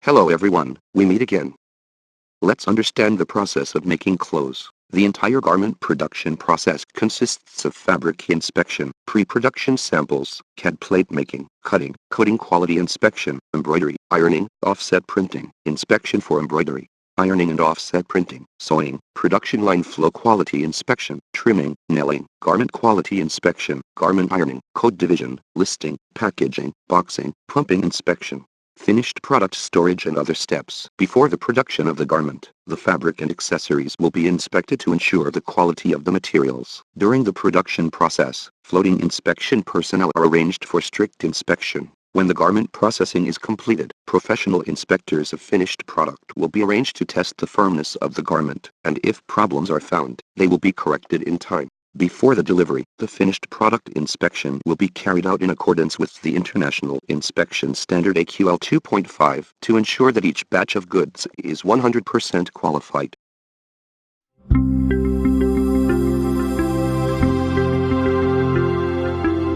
Hello everyone, we meet again. Let's understand the process of making clothes. The entire garment production process consists of fabric inspection, pre-production samples, CAD plate making, cutting, coding, quality inspection, embroidery, ironing, offset printing, inspection for embroidery, ironing and offset printing, sewing, production line flow quality inspection, trimming, nailing, garment quality inspection, garment ironing, code division, listing, packaging, boxing, pumping inspection. Finished product storage and other steps. Before the production of the garment, the fabric and accessories will be inspected to ensure the quality of the materials. During the production process, floating inspection personnel are arranged for strict inspection. When the garment processing is completed, professional inspectors of finished product will be arranged to test the firmness of the garment, and if problems are found, they will be corrected in time. Before the delivery, the finished product inspection will be carried out in accordance with the International Inspection Standard AQL 2.5 to ensure that each batch of goods is 100% qualified.